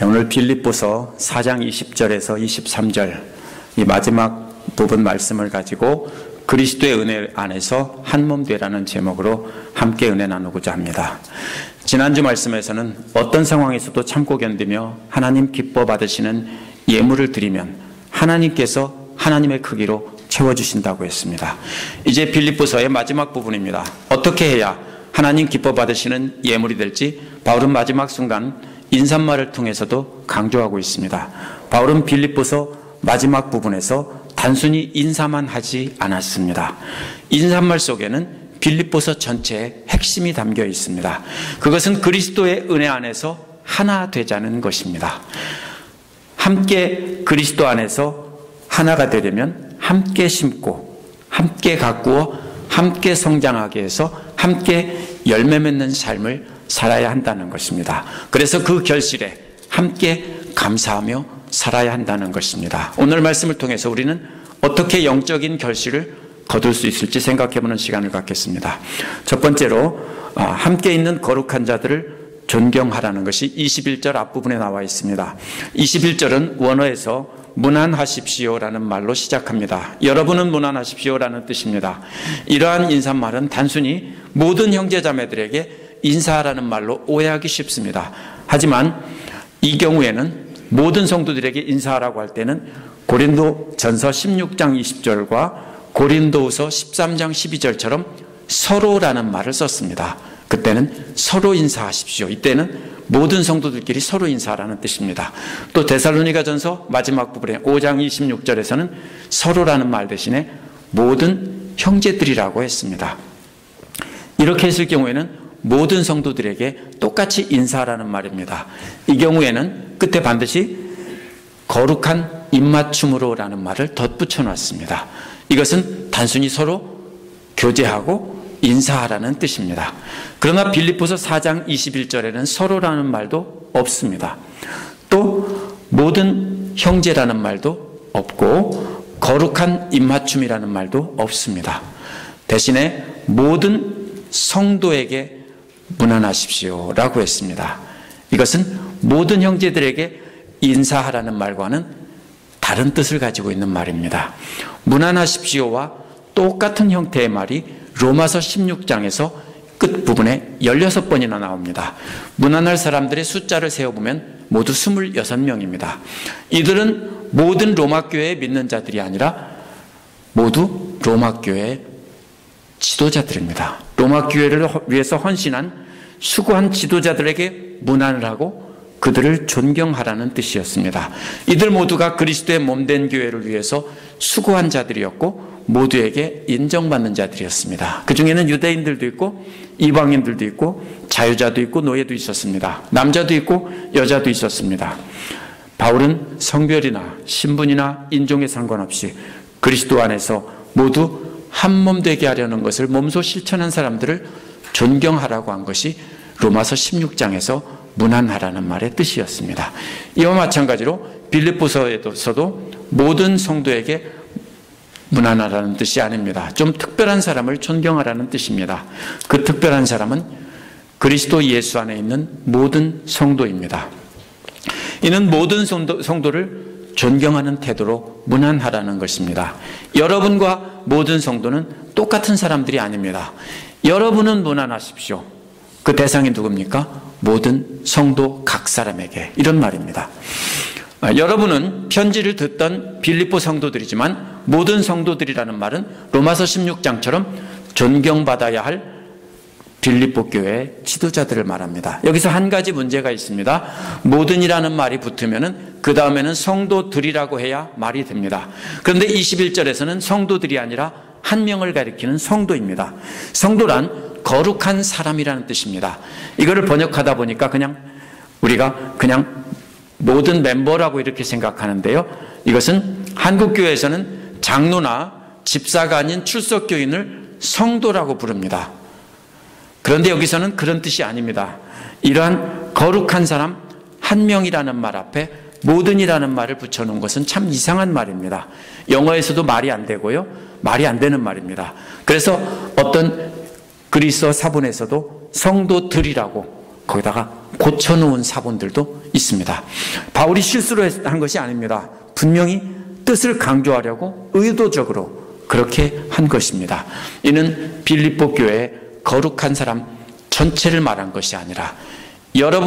오늘 빌립보서 4장 20절에서 23절 이 마지막 부분 말씀을 가지고 그리스도의 은혜 안에서 한몸 되라는 제목으로 함께 은혜 나누고자 합니다. 지난주 말씀에서는 어떤 상황에서도 참고 견디며 하나님 기뻐 받으시는 예물을 드리면 하나님께서 하나님의 크기로 채워주신다고 했습니다. 이제 빌립보서의 마지막 부분입니다. 어떻게 해야 하나님 기뻐 받으시는 예물이 될지 바울은 마지막 순간 인사말을 통해서도 강조하고 있습니다. 바울은 빌립보서 마지막 부분에서 단순히 인사만 하지 않았습니다. 인사말 속에는 빌립보서 전체의 핵심이 담겨 있습니다. 그것은 그리스도의 은혜 안에서 하나 되자는 것입니다. 함께 그리스도 안에서 하나가 되려면 함께 심고 함께 가꾸어 함께 성장하게 해서 함께 열매 맺는 삶을 살아야 한다는 것입니다. 그래서 그 결실에 함께 감사하며 살아야 한다는 것입니다. 오늘 말씀을 통해서 우리는 어떻게 영적인 결실을 거둘 수 있을지 생각해보는 시간을 갖겠습니다. 첫 번째로 함께 있는 거룩한 자들을 존경하라는 것이 21절 앞부분에 나와 있습니다. 21절은 원어에서 문안하십시오라는 말로 시작합니다. 여러분은 문안하십시오라는 뜻입니다. 이러한 인사말은 단순히 모든 형제자매들에게 인사하라는 말로 오해하기 쉽습니다. 하지만 이 경우에는 모든 성도들에게 인사하라고 할 때는 고린도전서 16장 20절과 고린도후서 13장 12절처럼 서로라는 말을 썼습니다. 그때는 서로 인사하십시오. 이때는 모든 성도들끼리 서로 인사하라는 뜻입니다. 또 데살로니가전서 마지막 부분에 5장 26절에서는 서로라는 말 대신에 모든 형제들이라고 했습니다. 이렇게 했을 경우에는 모든 성도들에게 똑같이 인사하라는 말입니다. 이 경우에는 끝에 반드시 거룩한 입맞춤으로라는 말을 덧붙여 놨습니다. 이것은 단순히 서로 교제하고 인사하라는 뜻입니다. 그러나 빌립보서 4장 21절에는 서로라는 말도 없습니다. 또 모든 형제라는 말도 없고 거룩한 입맞춤이라는 말도 없습니다. 대신에 모든 성도에게 문안하십시오 라고 했습니다. 이것은 모든 형제들에게 인사하라는 말과는 다른 뜻을 가지고 있는 말입니다. 문안하십시오와 똑같은 형태의 말이 로마서 16장에서 끝부분에 16번이나 나옵니다. 문안할 사람들의 숫자를 세어보면 모두 26명입니다. 이들은 모든 로마교회의 믿는 자들이 아니라 모두 로마교회의 지도자들입니다. 로마교회를 위해서 헌신한 수고한 지도자들에게 문안을 하고 그들을 존경하라는 뜻이었습니다. 이들 모두가 그리스도의 몸된 교회를 위해서 수고한 자들이었고 모두에게 인정받는 자들이었습니다. 그 중에는 유대인들도 있고 이방인들도 있고 자유자도 있고 노예도 있었습니다. 남자도 있고 여자도 있었습니다. 바울은 성별이나 신분이나 인종에 상관없이 그리스도 안에서 모두 한몸 되게 하려는 것을 몸소 실천한 사람들을 존경하라고 한 것이 로마서 16장에서 문안하라는 말의 뜻이었습니다. 이와 마찬가지로 빌립보서에서도 모든 성도에게 문안하라는 뜻이 아닙니다. 좀 특별한 사람을 존경하라는 뜻입니다. 그 특별한 사람은 그리스도 예수 안에 있는 모든 성도입니다. 이는 모든 성도를 존경하는 태도로 문안하라는 것입니다. 여러분과 모든 성도는 똑같은 사람들이 아닙니다. 여러분은 문안하십시오. 그 대상이 누굽니까? 모든 성도 각 사람에게 이런 말입니다. 여러분은 편지를 듣던 빌립보 성도들이지만 모든 성도들이라는 말은 로마서 16장처럼 존경받아야 할 빌립보 교회의 지도자들을 말합니다. 여기서 한 가지 문제가 있습니다. 모든이라는 말이 붙으면은 그 다음에는 성도들이라고 해야 말이 됩니다. 그런데 21절에서는 성도들이 아니라 한 명을 가리키는 성도입니다. 성도란 거룩한 사람이라는 뜻입니다. 이거를 번역하다 보니까 우리가 그냥 모든 멤버라고 이렇게 생각하는데요. 이것은 한국교회에서는 장로나 집사가 아닌 출석교인을 성도라고 부릅니다. 그런데 여기서는 그런 뜻이 아닙니다. 이러한 거룩한 사람 한 명이라는 말 앞에 모든이라는 말을 붙여놓은 것은 참 이상한 말입니다. 영어에서도 말이 안 되고요. 말이 안 되는 말입니다. 그래서 어떤 그리스어 사본에서도 성도들이라고 거기다가 고쳐놓은 사본들도 있습니다. 바울이 실수로 한 것이 아닙니다. 분명히 뜻을 강조하려고 의도적으로 그렇게 한 것입니다. 이는 빌립보 교회의 거룩한 사람 전체를 말한 것이 아니라 여러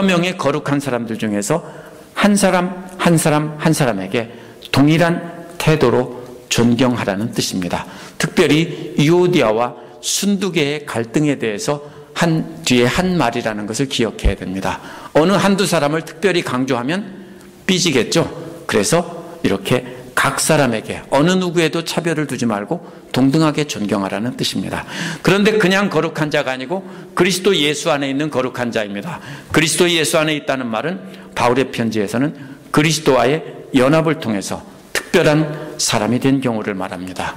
명의 거룩한 사람들 중에서 한 사람에게 동일한 태도로 존경하라는 뜻입니다. 특별히 유오디아와 순두계의 갈등에 대해서 뒤에 한 말이라는 것을 기억해야 됩니다. 어느 한두 사람을 특별히 강조하면 삐지겠죠. 그래서 이렇게 각 사람에게 어느 누구에도 차별을 두지 말고 동등하게 존경하라는 뜻입니다. 그런데 그냥 거룩한 자가 아니고 그리스도 예수 안에 있는 거룩한 자입니다. 그리스도 예수 안에 있다는 말은 바울의 편지에서는 그리스도와의 연합을 통해서 특별한 사람이 된 경우를 말합니다.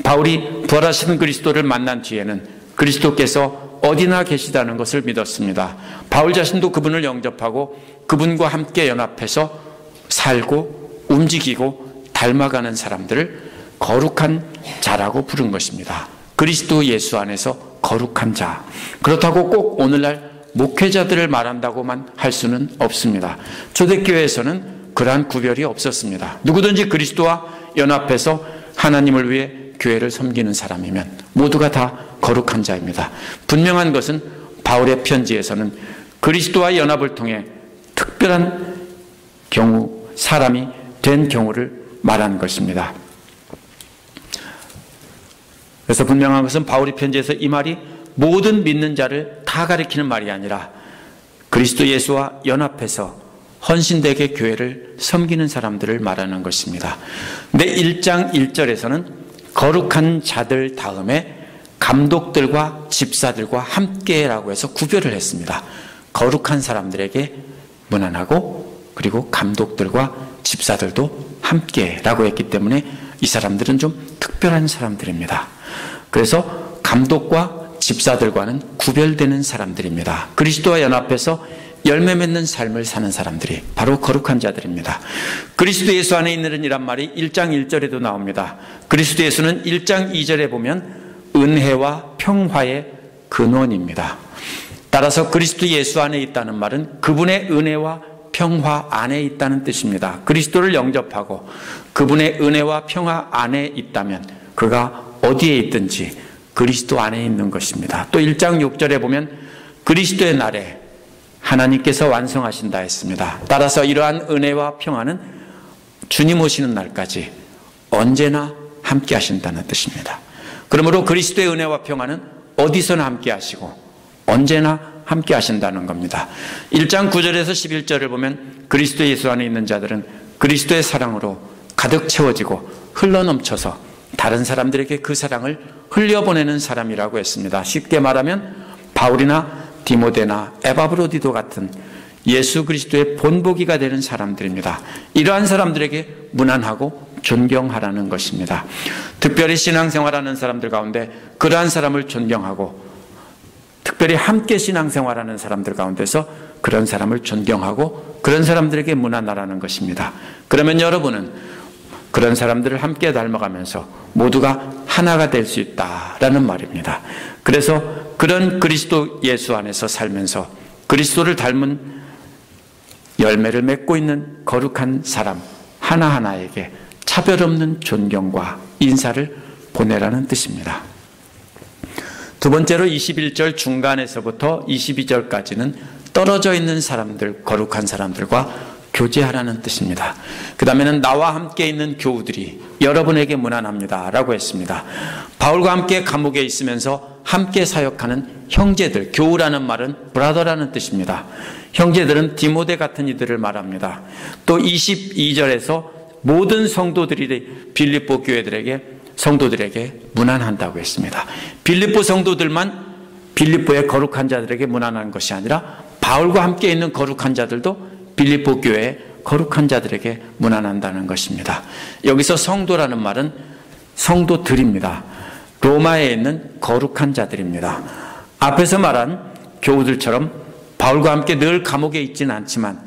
바울이 부활하신 그리스도를 만난 뒤에는 그리스도께서 어디나 계시다는 것을 믿었습니다. 바울 자신도 그분을 영접하고 그분과 함께 연합해서 살고 움직이고 닮아가는 사람들을 거룩한 자라고 부른 것입니다. 그리스도 예수 안에서 거룩한 자. 그렇다고 꼭 오늘날 목회자들을 말한다고만 할 수는 없습니다. 초대교회에서는 그러한 구별이 없었습니다. 누구든지 그리스도와 연합해서 하나님을 위해 교회를 섬기는 사람이면 모두가 다 거룩한 자입니다. 분명한 것은 바울의 편지에서는 그리스도와 연합을 통해 특별한 경우, 사람이 된 경우를 말한 것입니다. 그래서 분명한 것은 바울의 편지에서 이 말이 모든 믿는 자를 다 가리키는 말이 아니라 그리스도 예수와 연합해서 헌신되게 교회를 섬기는 사람들을 말하는 것입니다. 근데 1장 1절에서는 거룩한 자들 다음에 감독들과 집사들과 함께라고 해서 구별을 했습니다. 거룩한 사람들에게 무난하고 그리고 감독들과 집사들도 함께라고 했기 때문에 이 사람들은 좀 특별한 사람들입니다. 그래서 감독과 집사들과는 구별되는 사람들입니다. 그리스도와 연합해서 열매 맺는 삶을 사는 사람들이 바로 거룩한 자들입니다. 그리스도 예수 안에 있는 이란 말이 1장 1절에도 나옵니다. 그리스도 예수는 1장 2절에 보면 은혜와 평화의 근원입니다. 따라서 그리스도 예수 안에 있다는 말은 그분의 은혜와 평화 안에 있다는 뜻입니다. 그리스도를 영접하고 그분의 은혜와 평화 안에 있다면 그가 어디에 있든지 그리스도 안에 있는 것입니다. 또 1장 6절에 보면 그리스도의 날에 하나님께서 완성하신다 했습니다. 따라서 이러한 은혜와 평화는 주님 오시는 날까지 언제나 함께 하신다는 뜻입니다. 그러므로 그리스도의 은혜와 평화는 어디서나 함께 하시고 언제나 함께 하신다는 겁니다. 1장 9절에서 11절을 보면 그리스도 예수 안에 있는 자들은 그리스도의 사랑으로 가득 채워지고 흘러넘쳐서 다른 사람들에게 그 사랑을 흘려보내는 사람이라고 했습니다. 쉽게 말하면 바울이나 디모데나 에바브로디도 같은 예수 그리스도의 본보기가 되는 사람들입니다. 이러한 사람들에게 무난하고 존경하라는 것입니다. 특별히 신앙생활하는 사람들 가운데 그러한 사람을 존경하고 특별히 함께 신앙생활하는 사람들 가운데서 그런 사람을 존경하고 그런 사람들에게 무난하라는 것입니다. 그러면 여러분은 그런 사람들을 함께 닮아가면서 모두가 하나가 될 수 있다라는 말입니다. 그래서 그런 그리스도 예수 안에서 살면서 그리스도를 닮은 열매를 맺고 있는 거룩한 사람 하나하나에게 차별 없는 존경과 인사를 보내라는 뜻입니다. 두 번째로 21절 중간에서부터 22절까지는 떨어져 있는 사람들, 거룩한 사람들과 교제하라는 뜻입니다. 그 다음에는 나와 함께 있는 교우들이 여러분에게 무난합니다 라고 했습니다. 바울과 함께 감옥에 있으면서 함께 사역하는 형제들, 교우라는 말은 브라더라는 뜻입니다. 형제들은 디모데 같은 이들을 말합니다. 또 22절에서 모든 성도들이 빌립보 성도들에게 무난한다고 했습니다. 빌립보 성도들만 빌립보의 거룩한 자들에게 무난한 것이 아니라 바울과 함께 있는 거룩한 자들도 빌립보 교회의 거룩한 자들에게 무난한다는 것입니다. 여기서 성도라는 말은 성도들입니다. 로마에 있는 거룩한 자들입니다. 앞에서 말한 교우들처럼 바울과 함께 늘 감옥에 있지는 않지만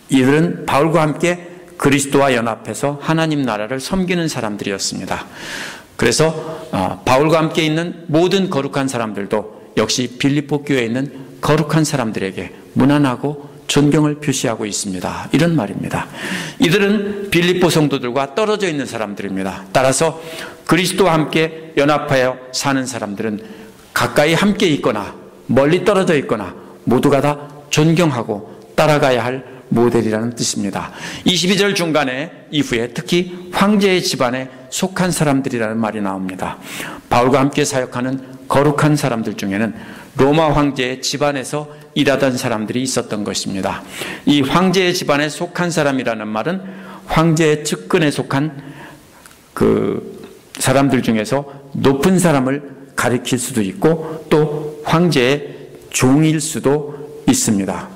이들은 바울과 함께 그리스도와 연합해서 하나님 나라를 섬기는 사람들이었습니다. 그래서 바울과 함께 있는 모든 거룩한 사람들도 역시 빌립보 교회에 있는 거룩한 사람들에게 무난하고 존경을 표시하고 있습니다. 이런 말입니다. 이들은 빌립보 성도들과 떨어져 있는 사람들입니다. 따라서 그리스도와 함께 연합하여 사는 사람들은 가까이 함께 있거나 멀리 떨어져 있거나 모두가 다 존경하고 따라가야 할 모델이라는 뜻입니다. 22절 중간에 이후에 특히 황제의 집안에 속한 사람들이라는 말이 나옵니다. 바울과 함께 사역하는 거룩한 사람들 중에는 로마 황제의 집안에서 일하던 사람들이 있었던 것입니다. 이 황제의 집안에 속한 사람이라는 말은 황제의 측근에 속한 그 사람들 중에서 높은 사람을 가리킬 수도 있고 또 황제의 종일 수도 있습니다.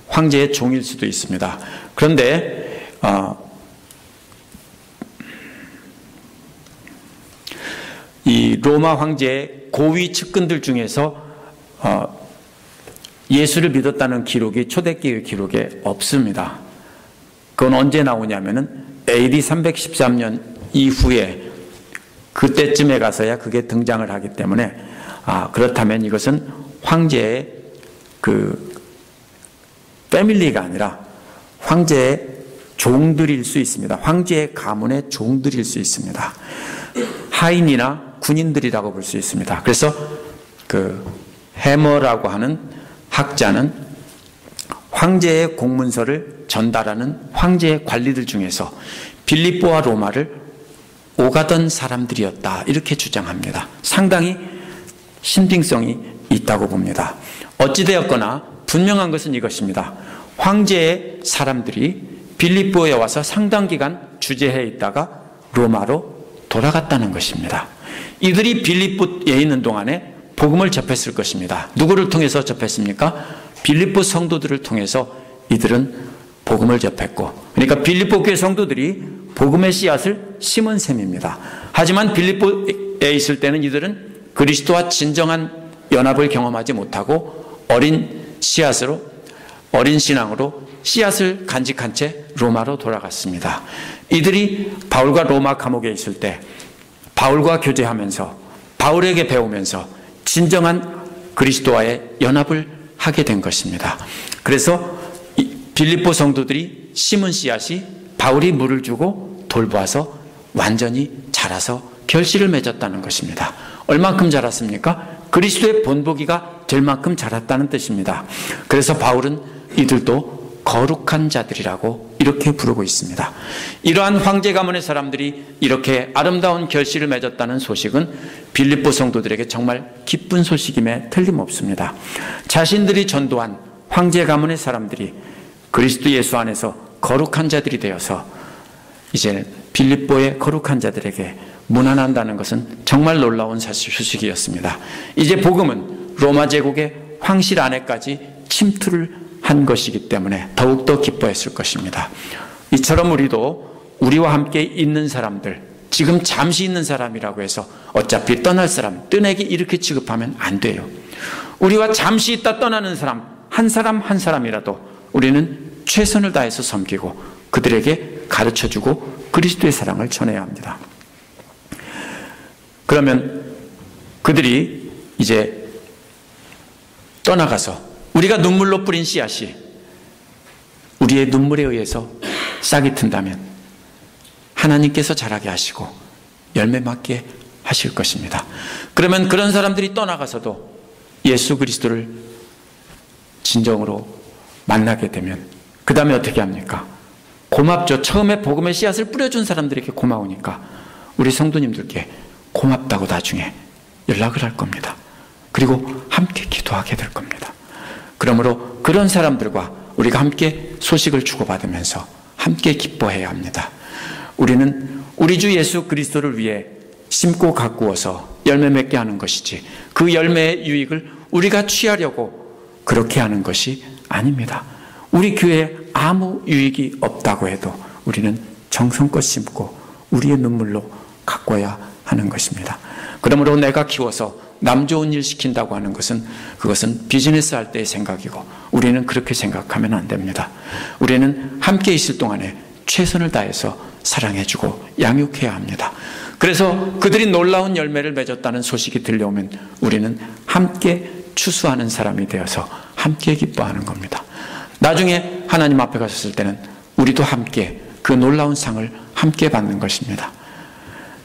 황제의 종일 수도 있습니다. 그런데 이 로마 황제의 고위 측근들 중에서 예수를 믿었다는 기록이 초대교회 기록에 없습니다. 그건 언제 나오냐면은 AD 313년 이후에 그때쯤에 가서야 그게 등장을 하기 때문에 그렇다면 이것은 황제의 그 패밀리가 아니라 황제의 종들일 수 있습니다. 황제의 가문의 종들일 수 있습니다. 하인이나 군인들이라고 볼 수 있습니다. 그래서 그 해머라고 하는 학자는 황제의 공문서를 전달하는 황제의 관리들 중에서 빌립보와 로마를 오가던 사람들이었다 이렇게 주장합니다. 상당히 신빙성이 있다고 봅니다. 어찌되었거나 분명한 것은 이것입니다. 황제의 사람들이 빌립보에 와서 상당 기간 주재해 있다가 로마로 돌아갔다는 것입니다. 이들이 빌립보에 있는 동안에 복음을 접했을 것입니다. 누구를 통해서 접했습니까? 빌립보 성도들을 통해서 이들은 복음을 접했고, 그러니까 빌립보 교회 성도들이 복음의 씨앗을 심은 셈입니다. 하지만 빌립보에 있을 때는 이들은 그리스도와 진정한 연합을 경험하지 못하고 어린 신앙으로 씨앗을 간직한 채 로마로 돌아갔습니다. 이들이 바울과 로마 감옥에 있을 때 바울과 교제하면서 바울에게 배우면서 진정한 그리스도와의 연합을 하게 된 것입니다. 그래서 빌립보 성도들이 심은 씨앗이 바울이 물을 주고 돌보아서 완전히 자라서 결실을 맺었다는 것입니다. 얼만큼 자랐습니까? 그리스도의 본보기가 될 만큼 자랐다는 뜻입니다. 그래서 바울은 이들도 거룩한 자들이라고 이렇게 부르고 있습니다. 이러한 황제 가문의 사람들이 이렇게 아름다운 결실을 맺었다는 소식은 빌립보 성도들에게 정말 기쁜 소식임에 틀림없습니다. 자신들이 전도한 황제 가문의 사람들이 그리스도 예수 안에서 거룩한 자들이 되어서 이제 빌립보의 거룩한 자들에게 문안한다는 것은 정말 놀라운 소식이었습니다. 이제 복음은 로마 제국의 황실 안에까지 침투를 한 것이기 때문에 더욱더 기뻐했을 것입니다. 이처럼 우리도 우리와 함께 있는 사람들, 지금 잠시 있는 사람이라고 해서 어차피 떠날 사람, 뜨내기 이렇게 취급하면 안 돼요. 우리와 잠시 있다 떠나는 사람 한 사람이라도 우리는 최선을 다해서 섬기고 그들에게 가르쳐주고 그리스도의 사랑을 전해야 합니다. 그러면 그들이 이제 떠나가서 우리가 눈물로 뿌린 씨앗이 우리의 눈물에 의해서 싹이 튼다면 하나님께서 자라게 하시고 열매 맺게 하실 것입니다. 그러면 그런 사람들이 떠나가서도 예수 그리스도를 진정으로 만나게 되면 그 다음에 어떻게 합니까? 고맙죠. 처음에 복음의 씨앗을 뿌려준 사람들에게 고마우니까 우리 성도님들께 고맙다고 나중에 연락을 할 겁니다. 그리고 함께 기도하게 될 겁니다. 그러므로 그런 사람들과 우리가 함께 소식을 주고받으면서 함께 기뻐해야 합니다. 우리는 우리 주 예수 그리스도를 위해 심고 가꾸어서 열매 맺게 하는 것이지 그 열매의 유익을 우리가 취하려고 그렇게 하는 것이 아닙니다. 우리 교회에 아무 유익이 없다고 해도 우리는 정성껏 심고 우리의 눈물로 가꿔야 하는 것입니다. 그러므로 내가 키워서 남 좋은 일 시킨다고 하는 것은 그것은 비즈니스 할 때의 생각이고 우리는 그렇게 생각하면 안 됩니다. 우리는 함께 있을 동안에 최선을 다해서 사랑해주고 양육해야 합니다. 그래서 그들이 놀라운 열매를 맺었다는 소식이 들려오면 우리는 함께 추수하는 사람이 되어서 함께 기뻐하는 겁니다. 나중에 하나님 앞에 가셨을 때는 우리도 함께 그 놀라운 상을 함께 받는 것입니다.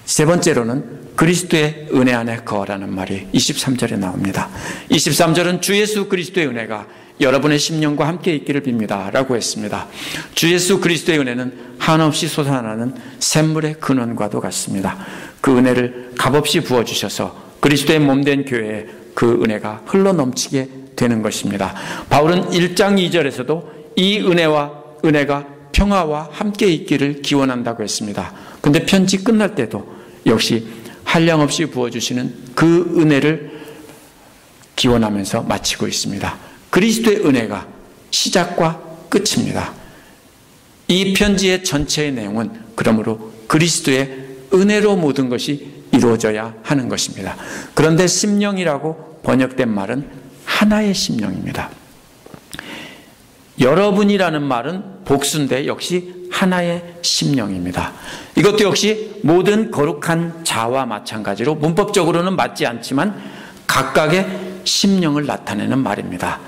세 번째로는 그리스도의 은혜 안에 거하라는 말이 23절에 나옵니다. 23절은 주 예수 그리스도의 은혜가 여러분의 심령과 함께 있기를 빕니다 라고 했습니다. 주 예수 그리스도의 은혜는 한없이 솟아나는 샘물의 근원과도 같습니다. 그 은혜를 값없이 부어주셔서 그리스도의 몸된 교회에 그 은혜가 흘러넘치게 되는 것입니다. 바울은 1장 2절에서도 이 은혜가 평화와 함께 있기를 기원한다고 했습니다. 그런데 편지 끝날 때도 역시 한량없이 부어주시는 그 은혜를 기원하면서 마치고 있습니다. 그리스도의 은혜가 시작과 끝입니다. 이 편지의 전체의 내용은 그러므로 그리스도의 은혜로 모든 것이 이루어져야 하는 것입니다. 그런데 심령이라고 번역된 말은 하나의 심령입니다. 여러분이라는 말은 복수인데 역시 하나의 심령입니다. 이것도 역시 모든 거룩한 자와 마찬가지로 문법적으로는 맞지 않지만 각각의 심령을 나타내는 말입니다.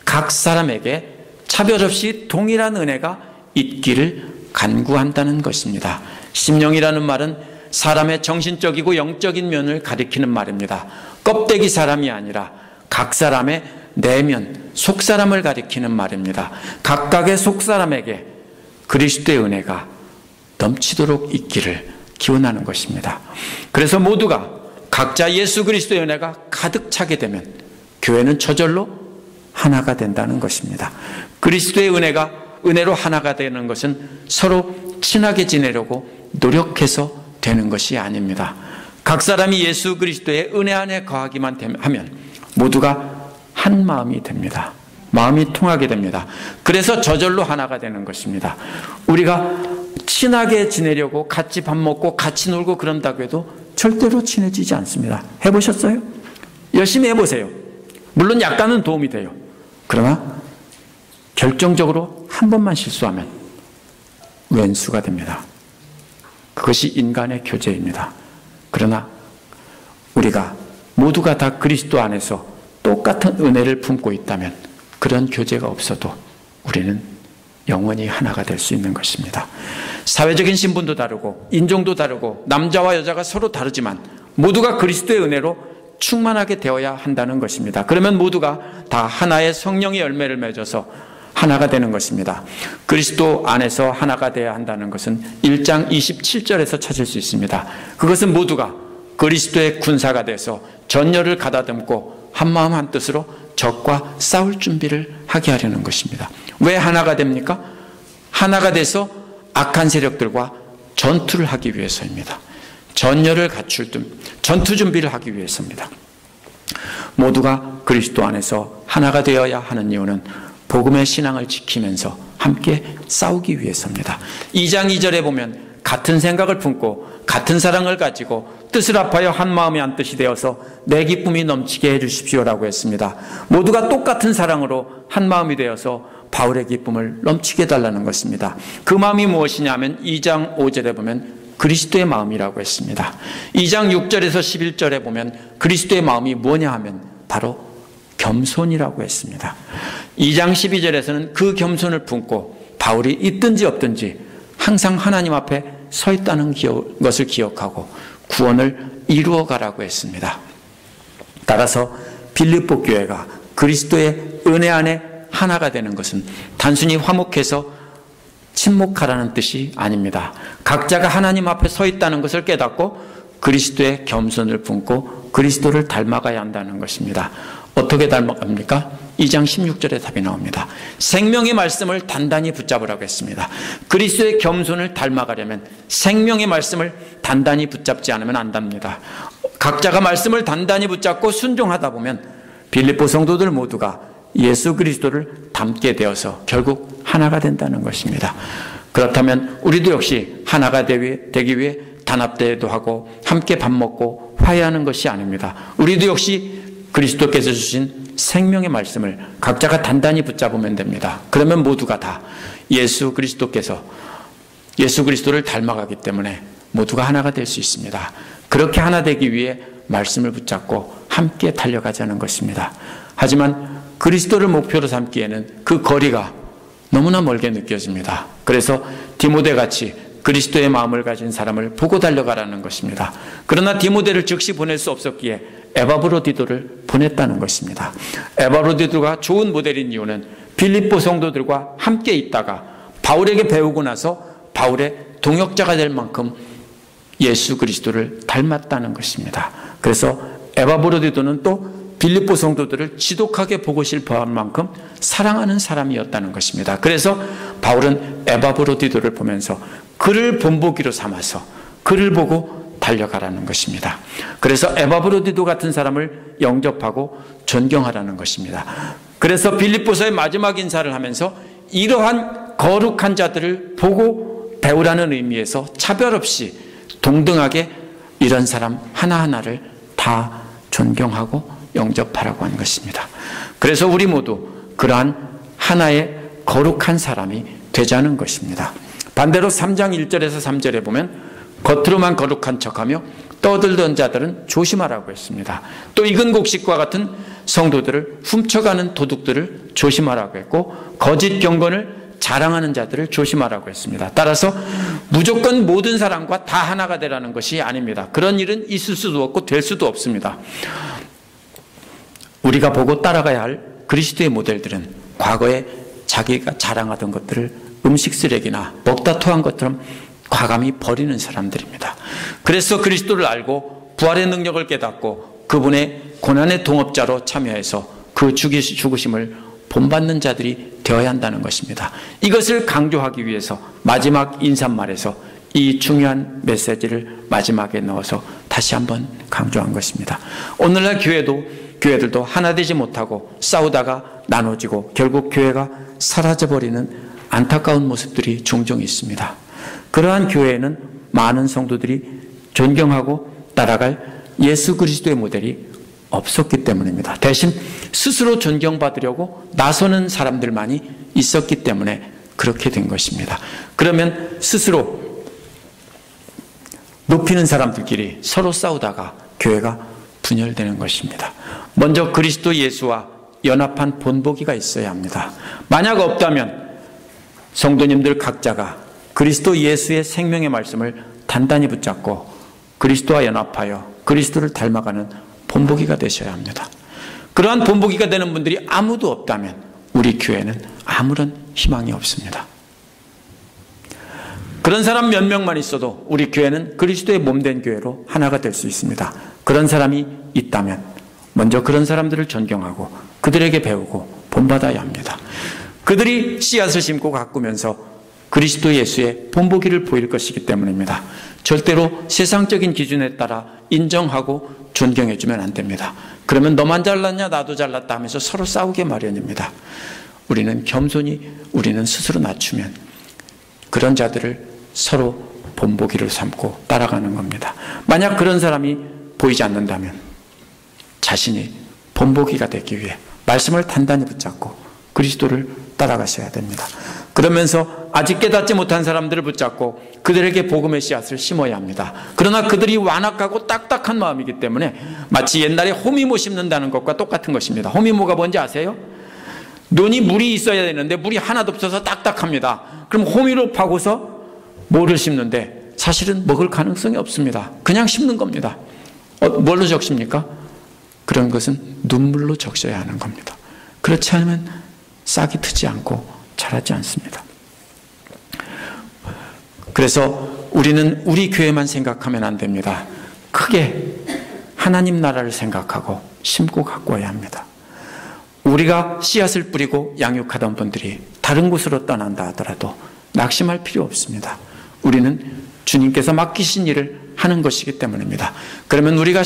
각 사람에게 차별 없이 동일한 은혜가 있기를 간구한다는 것입니다. 심령이라는 말은 사람의 정신적이고 영적인 면을 가리키는 말입니다. 껍데기 사람이 아니라 각 사람의 내면, 속사람을 가리키는 말입니다. 각각의 속사람에게 그리스도의 은혜가 넘치도록 있기를 기원하는 것입니다. 그래서 모두가 각자 예수 그리스도의 은혜가 가득 차게 되면 교회는 저절로 하나가 된다는 것입니다. 그리스도의 은혜로 하나가 되는 것은 서로 친하게 지내려고 노력해서 되는 것이 아닙니다. 각 사람이 예수 그리스도의 은혜 안에 거하기만 하면 모두가 한 마음이 됩니다. 마음이 통하게 됩니다. 그래서 저절로 하나가 되는 것입니다. 우리가 친하게 지내려고 같이 밥 먹고 같이 놀고 그런다고 해도 절대로 친해지지 않습니다. 해보셨어요? 열심히 해보세요. 물론 약간은 도움이 돼요. 그러나 결정적으로 한 번만 실수하면 왼수가 됩니다. 그것이 인간의 교제입니다. 그러나 우리가 모두가 다 그리스도 안에서 똑같은 은혜를 품고 있다면 그런 교제가 없어도 우리는 영원히 하나가 될 수 있는 것입니다. 사회적인 신분도 다르고 인종도 다르고 남자와 여자가 서로 다르지만 모두가 그리스도의 은혜로 충만하게 되어야 한다는 것입니다. 그러면 모두가 다 하나의 성령의 열매를 맺어서 하나가 되는 것입니다. 그리스도 안에서 하나가 되어야 한다는 것은 1장 27절에서 찾을 수 있습니다. 그것은 모두가 그리스도의 군사가 돼서 전열을 가다듬고 한마음 한뜻으로 적과 싸울 준비를 하게 하려는 것입니다. 왜 하나가 됩니까? 하나가 돼서 악한 세력들과 전투를 하기 위해서입니다. 전열을 갖출 전투 준비를 하기 위해서입니다. 모두가 그리스도 안에서 하나가 되어야 하는 이유는 복음의 신앙을 지키면서 함께 싸우기 위해서입니다. 2장 2절에 보면 같은 생각을 품고 같은 사랑을 가지고 뜻을 합하여 한 마음이 한 뜻이 되어서 내 기쁨이 넘치게 해주십시오라고 했습니다. 모두가 똑같은 사랑으로 한 마음이 되어서 바울의 기쁨을 넘치게 해달라는 것입니다. 그 마음이 무엇이냐면 2장 5절에 보면 그리스도의 마음이라고 했습니다. 2장 6절에서 11절에 보면 그리스도의 마음이 뭐냐 하면 바로 겸손이라고 했습니다. 2장 12절에서는 그 겸손을 품고 바울이 있든지 없든지 항상 하나님 앞에 서 있다는 것을 기억하고 구원을 이루어가라고 했습니다. 따라서 빌립보 교회가 그리스도의 은혜 안에 하나가 되는 것은 단순히 화목해서 침묵하라는 뜻이 아닙니다. 각자가 하나님 앞에 서 있다는 것을 깨닫고 그리스도의 겸손을 품고 그리스도를 닮아가야 한다는 것입니다. 어떻게 닮아갑니까? 2장 16절에 답이 나옵니다. 생명의 말씀을 단단히 붙잡으라고 했습니다. 그리스도의 겸손을 닮아가려면 생명의 말씀을 단단히 붙잡지 않으면 안 됩니다. 각자가 말씀을 단단히 붙잡고 순종하다 보면 빌립보 성도들 모두가 예수 그리스도를 닮게 되어서 결국 하나가 된다는 것입니다. 그렇다면 우리도 역시 하나가 되기 위해 단합대회도 하고 함께 밥 먹고 화해하는 것이 아닙니다. 우리도 역시 그리스도께서 주신 생명의 말씀을 각자가 단단히 붙잡으면 됩니다. 그러면 모두가 다 예수 그리스도를 닮아가기 때문에 모두가 하나가 될 수 있습니다. 그렇게 하나 되기 위해 말씀을 붙잡고 함께 달려가자는 것입니다. 하지만 그리스도를 목표로 삼기에는 그 거리가 너무나 멀게 느껴집니다. 그래서 디모데같이 그리스도의 마음을 가진 사람을 보고 달려가라는 것입니다. 그러나 디모데를 즉시 보낼 수 없었기에 에바브로디도를 보냈다는 것입니다. 에바브로디도가 좋은 모델인 이유는 빌립보 성도들과 함께 있다가 바울에게 배우고 나서 바울의 동역자가 될 만큼 예수 그리스도를 닮았다는 것입니다. 그래서 에바브로디도는 또 빌립보 성도들을 지독하게 보고 싶어할 만큼 사랑하는 사람이었다는 것입니다. 그래서 바울은 에바브로디도를 보면서 그를 본보기로 삼아서 그를 보고 달려가라는 것입니다. 그래서 에바브로디도 같은 사람을 영접하고 존경하라는 것입니다. 그래서 빌립보서의 마지막 인사를 하면서 이러한 거룩한 자들을 보고 배우라는 의미에서 차별 없이 동등하게 이런 사람 하나하나를 다 존경하고 영접하라고 한 것입니다. 그래서 우리 모두 그러한 하나의 거룩한 사람이 되자는 것입니다. 반대로 3장 1절에서 3절에 보면 겉으로만 거룩한 척하며 떠들던 자들은 조심하라고 했습니다. 또 익은 곡식과 같은 성도들을 훔쳐가는 도둑들을 조심하라고 했고 거짓 경건을 자랑하는 자들을 조심하라고 했습니다. 따라서 무조건 모든 사람과 다 하나가 되라는 것이 아닙니다. 그런 일은 있을 수도 없고 될 수도 없습니다. 우리가 보고 따라가야 할 그리스도의 모델들은 과거에 자기가 자랑하던 것들을 음식 쓰레기나 먹다 토한 것처럼 과감히 버리는 사람들입니다. 그래서 그리스도를 알고 부활의 능력을 깨닫고 그분의 고난의 동업자로 참여해서 그 죽으심을 본받는 자들이 되어야 한다는 것입니다. 이것을 강조하기 위해서 마지막 인사말에서 이 중요한 메시지를 마지막에 넣어서 다시 한번 강조한 것입니다. 오늘날 교회들도 하나 되지 못하고 싸우다가 나눠지고 결국 교회가 사라져버리는 안타까운 모습들이 종종 있습니다. 그러한 교회에는 많은 성도들이 존경하고 따라갈 예수 그리스도의 모델이 없었기 때문입니다. 대신 스스로 존경받으려고 나서는 사람들만이 있었기 때문에 그렇게 된 것입니다. 그러면 스스로 높이는 사람들끼리 서로 싸우다가 교회가 분열되는 것입니다. 먼저 그리스도 예수와 연합한 본보기가 있어야 합니다. 만약 없다면 성도님들 각자가 그리스도 예수의 생명의 말씀을 단단히 붙잡고 그리스도와 연합하여 그리스도를 닮아가는 본보기가 되셔야 합니다. 그러한 본보기가 되는 분들이 아무도 없다면 우리 교회는 아무런 희망이 없습니다. 그런 사람 몇 명만 있어도 우리 교회는 그리스도의 몸된 교회로 하나가 될 수 있습니다. 그런 사람이 있다면 먼저 그런 사람들을 존경하고 그들에게 배우고 본받아야 합니다. 그들이 씨앗을 심고 가꾸면서 그리스도 예수의 본보기를 보일 것이기 때문입니다. 절대로 세상적인 기준에 따라 인정하고 존경해주면 안 됩니다. 그러면 너만 잘났냐 나도 잘났다 하면서 서로 싸우게 마련입니다. 우리는 겸손히 우리는 스스로 낮추면 그런 자들을 서로 본보기를 삼고 따라가는 겁니다. 만약 그런 사람이 보이지 않는다면 자신이 본보기가 되기 위해 말씀을 단단히 붙잡고 그리스도를 따라가셔야 됩니다. 그러면서 아직 깨닫지 못한 사람들을 붙잡고 그들에게 복음의 씨앗을 심어야 합니다. 그러나 그들이 완악하고 딱딱한 마음이기 때문에 마치 옛날에 호미모 심는다는 것과 똑같은 것입니다. 호미모가 뭔지 아세요? 논이 물이 있어야 되는데 물이 하나도 없어서 딱딱합니다. 그럼 호미로 파고서 모를 심는데 사실은 먹을 가능성이 없습니다. 그냥 심는 겁니다. 뭘로 적십니까? 그런 것은 눈물로 적셔야 하는 겁니다. 그렇지 않으면 싹이 트지 않고 자라지 않습니다. 그래서 우리는 우리 교회만 생각하면 안 됩니다. 크게 하나님 나라를 생각하고 심고 가꿔야 합니다. 우리가 씨앗을 뿌리고 양육하던 분들이 다른 곳으로 떠난다 하더라도 낙심할 필요 없습니다. 우리는 주님께서 맡기신 일을 하는 것이기 때문입니다. 그러면 우리가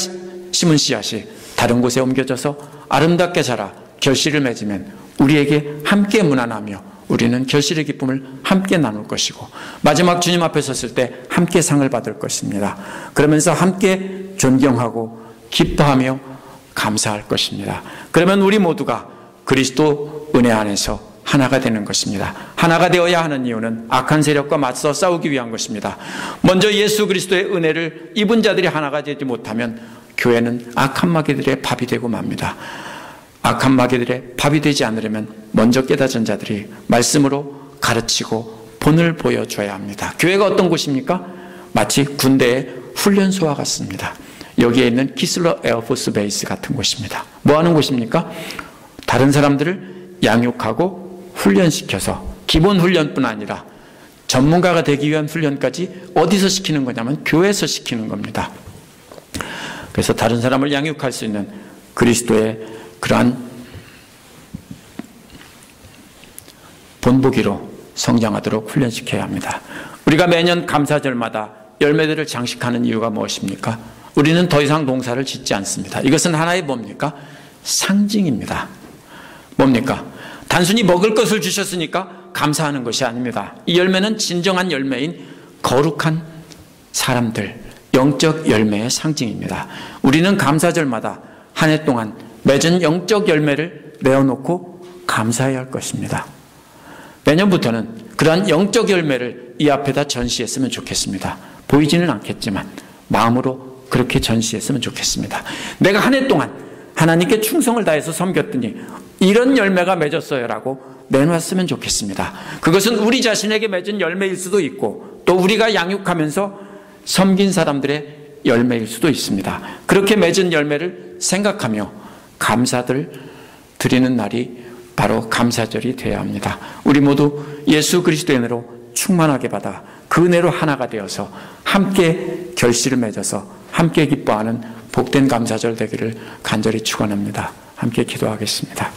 심은 씨앗이 다른 곳에 옮겨져서 아름답게 자라 결실을 맺으면 우리에게 함께 문안하며 우리는 결실의 기쁨을 함께 나눌 것이고 마지막 주님 앞에 섰을 때 함께 상을 받을 것입니다. 그러면서 함께 존경하고 기뻐하며 감사할 것입니다. 그러면 우리 모두가 그리스도 은혜 안에서 하나가 되는 것입니다. 하나가 되어야 하는 이유는 악한 세력과 맞서 싸우기 위한 것입니다. 먼저 예수 그리스도의 은혜를 입은 자들이 하나가 되지 못하면 교회는 악한 마귀들의 밥이 되고 맙니다. 악한 마귀들의 밥이 되지 않으려면 먼저 깨닫은 자들이 말씀으로 가르치고 본을 보여줘야 합니다. 교회가 어떤 곳입니까? 마치 군대의 훈련소와 같습니다. 여기에 있는 키슬러 에어포스 베이스 같은 곳입니다. 뭐 하는 곳입니까? 다른 사람들을 양육하고 훈련시켜서 기본 훈련뿐 아니라 전문가가 되기 위한 훈련까지 어디서 시키는 거냐면 교회에서 시키는 겁니다. 그래서 다른 사람을 양육할 수 있는 그리스도의 그러한 본보기로 성장하도록 훈련시켜야 합니다. 우리가 매년 감사절마다 열매들을 장식하는 이유가 무엇입니까? 우리는 더 이상 농사를 짓지 않습니다. 이것은 하나의 뭡니까? 상징입니다. 뭡니까? 단순히 먹을 것을 주셨으니까 감사하는 것이 아닙니다. 이 열매는 진정한 열매인 거룩한 사람들, 영적 열매의 상징입니다. 우리는 감사절마다 한 해 동안 맺은 영적 열매를 내어놓고 감사해야 할 것입니다. 내년부터는 그러한 영적 열매를 이 앞에다 전시했으면 좋겠습니다. 보이지는 않겠지만 마음으로 그렇게 전시했으면 좋겠습니다. 내가 한 해 동안 하나님께 충성을 다해서 섬겼더니 이런 열매가 맺었어요 라고 내놓았으면 좋겠습니다. 그것은 우리 자신에게 맺은 열매일 수도 있고 또 우리가 양육하면서 섬긴 사람들의 열매일 수도 있습니다. 그렇게 맺은 열매를 생각하며 감사를 드리는 날이 바로 감사절이 되어야 합니다. 우리 모두 예수 그리스도의 은혜로 충만하게 받아 그 은혜로 하나가 되어서 함께 결실을 맺어서 함께 기뻐하는 복된 감사절 되기를 간절히 축원합니다. 함께 기도하겠습니다.